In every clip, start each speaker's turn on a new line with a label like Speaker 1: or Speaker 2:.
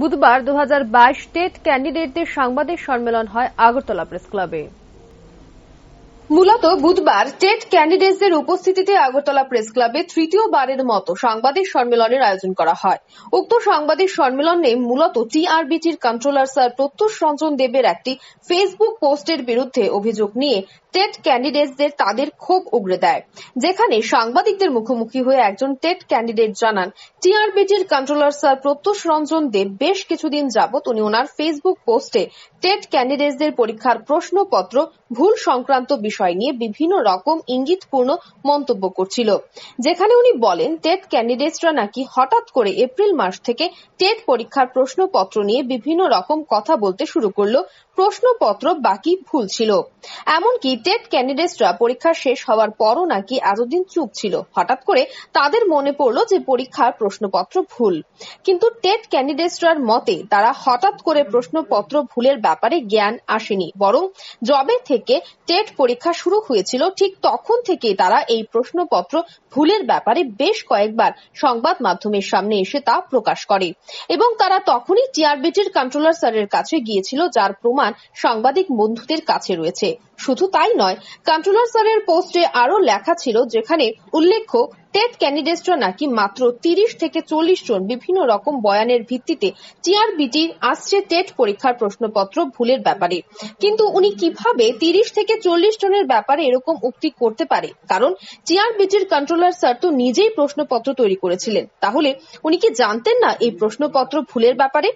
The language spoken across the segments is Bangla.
Speaker 1: বুধবার 2022 টেট ক্যান্ডিডেটদের সাংবাদিক সম্মেলন হয় আগরতলা প্রেস ক্লাবে। মূলত বুধবার টেট ক্যান্ডিডেটদের উপস্থিতিতে আগরতলা প্রেস ক্লাবে তৃতীয়বারের মতো সাংবাদিক সম্মেলনের আয়োজন করা হয়। উক্ত সাংবাদিক সম্মেলনে মূলত টিআরবিটির কন্ট্রোলার স্যার প্রত্যুষ রঞ্জন দেবের একটি ফেসবুক পোস্টের বিরুদ্ধে অভিযোগ নিয়ে টেট ক্যান্ডিডেটদের তাদের ক্ষোভ উগরে দেয়। যেখানে সাংবাদিকদের মুখোমুখি হয়ে একজন টেট ক্যান্ডিডেট জানান, টিআরবিটির কন্ট্রোলার স্যার প্রত্যুষ রঞ্জন দেব বেশ কিছুদিন যাবৎ উনি ওনার ফেসবুক পোস্টে টেট ক্যান্ডিডেটদের পরীক্ষার প্রশ্নপত্র ভুল সংক্রান্ত বিষয় নিয়ে বিভিন্ন রকম ইঙ্গিতপূর্ণ মন্তব্য করছিল। যেখানে উনি বলেন, টেট ক্যান্ডিডেটরা নাকি হঠাৎ করে এপ্রিল মাস থেকে টেট পরীক্ষার প্রশ্নপত্র নিয়ে বিভিন্ন রকম কথা বলতে শুরু করলো। প্রশ্নপত্র বাকি ভুল ছিল। এমনকি টেট ক্যান্ডিডেটরা পরীক্ষা শেষ হওয়ার পরও নাকি এতদিন চুপ ছিল। হঠাৎ করে তাদের মনে পড়লো যে পরীক্ষার প্রশ্নপত্র ভুল। কিন্তু টেট ক্যান্ডিডেটরার মতে তারা হঠাৎ করে প্রশ্নপত্র ভুলের ব্যাপারে জ্ঞান আসেনি, বরং যবে থেকে টেট পরীক্ষা শুরু হয়েছিল ঠিক তখন থেকেই তারা এই প্রশ্নপত্র ভুলের ব্যাপারে বেশ কয়েকবার সংবাদ মাধ্যমের সামনে এসে তা প্রকাশ করে এবং তারা তখনই টিআরবিটির কন্ট্রোলার স্যারের কাছে গিয়েছিল, যার প্রমাণ সাংবাদিক বন্ধুদের কাছে রয়েছে। শুধু তাই নয়, কন্ট্রোলার স্যারের পোস্টে আরো লেখা ছিল, যেখানে উল্লেখ্য টেট ক্যান্ডিডেটরা নাকি মাত্র 30 থেকে 40 জন বিভিন্ন রকম বয়ানের ভিত্তিতে টিআরবিটি আসছে টেট পরীক্ষার প্রশ্নপত্র ভুলের ব্যাপারে। কিন্তু উনি কিভাবে 30 থেকে 40 জনের ব্যাপারে এরকম উক্তি করতে পারে? কারণ টিআরবিটির কন্ট্রোলার স্যার তো নিজেই প্রশ্নপত্র তৈরি করেছিলেন। তাহলে উনি কি জানতেন না এই প্রশ্নপত্র ভুলের ব্যাপারে?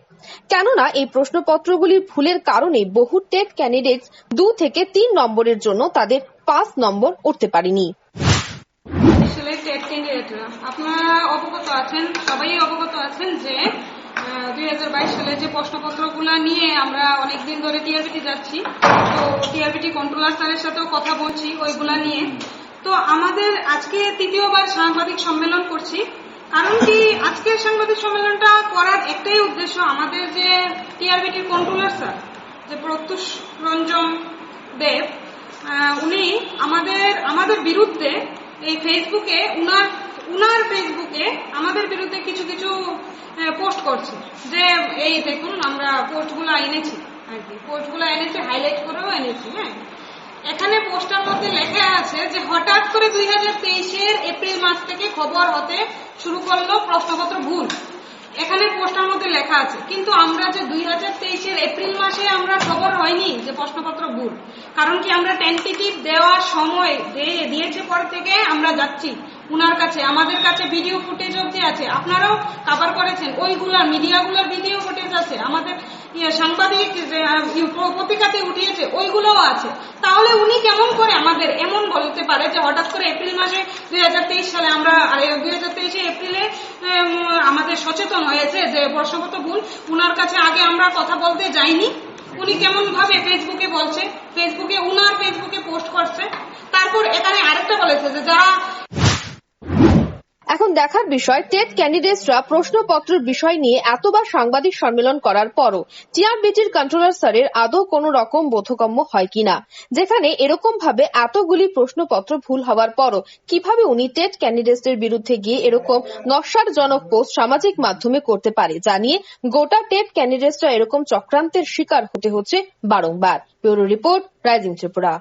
Speaker 1: কেননা এই প্রশ্নপত্রগুলি ভুলের কারণে বহু টেট ক্যান্ডিডেট 2 থেকে 3 নম্বরের জন্য তাদের 5 নম্বর উঠতে পারেনি।
Speaker 2: আপনারা অবগত আছেন, সবাই অবগত আছেন যে 2022 সালে যে প্রশ্নপত্রগুলো নিয়ে আমরা অনেকদিন ধরে টিআরবিটি যাচ্ছি, তো টিআরবিটি কন্ট্রোলার স্যারের সাথেও কথা বলছি ওইগুলা নিয়ে। তো আমাদের আজকে তৃতীয়বার সাংবাদিক সম্মেলন করছি। কারণ কি, আজকের সাংবাদিক সম্মেলনটা করার একটাই উদ্দেশ্য, আমাদের যে টিআরবিটির কন্ট্রোলার স্যার যে প্রত্যুষ রঞ্জন দেব, উনি আমাদের বিরুদ্ধে এই ফেসবুকে উনার ফেসবুকে আমাদের বিরুদ্ধে কিছু কিছু পোস্ট করছে। যে এই দেখুন, আমরা পোস্টগুলো এনেছি, আর কি পোস্টগুলো এনেছি, হাইলাইট করেও এনেছি। হ্যাঁ, এখানে পোস্টার মধ্যে লেখা আছে যে হঠাৎ করে 2023 এপ্রিল মাস থেকে খবর হতে শুরু করলো প্রশ্নপত্র ভুল। এখানে পোস্টার মধ্যে লেখা আছে, কিন্তু আমরা যে 2023 এপ্রিল মাসে আমরা খবর হয়নি যে প্রশ্নপত্র ভুল। কারণ কি, আমরা টেন্টেটিভ দেওয়ার সময় দিয়েছে পর থেকে আমরা যাচ্ছি উনার কাছে। আমাদের কাছে ভিডিও ফুটেজ অবধি আছে, আপনারাও কভার করেছেন, ওইগুলার মিডিয়াগুলোর ভিডিও ফুটেজ আছে, আমাদের সাংবাদিক পত্রিকাতে উঠিয়েছে, ওইগুলোও আছে। তাহলে উনি কেমন করে আমাদের এমন বলতে পারে যে হঠাৎ করে এপ্রিল মাসে 2023 সালে আমরা 2023 এপ্রিলে আমাদের সচেতন হয়েছে যে প্রশ্নপত্র ভুল। উনার কাছে আগে আমরা কথা বলতে যাইনি, উনি কেমন ভাবে ফেসবুকে বলছে, উনার ফেসবুকে পোস্ট করছে। তারপর এখানে আরেকটা বলেছে যে যারা
Speaker 1: এখন দেখার বিষয়, টেট ক্যান্ডিডেটরা প্রশ্নপত্রের বিষয় নিয়ে এতবার সাংবাদিক সম্মেলন করার পরও টিআরবিটির কন্ট্রোলার স্যারের আদৌ কোন রকম বোধগম্য হয় কিনা। যেখানে এরকম ভাবে এতগুলি প্রশ্নপত্র ভুল হওয়ার পরও কিভাবে উনি টেট ক্যান্ডিডেটদের বিরুদ্ধে গিয়ে এরকম নস্যাৎজনক পোস্ট সামাজিক মাধ্যমে করতে পারে, জানিয়ে গোটা টেট ক্যান্ডিডেটরা এরকম চক্রান্তের শিকার হতে হচ্ছে বারংবার। Bureau report, rising Tripura.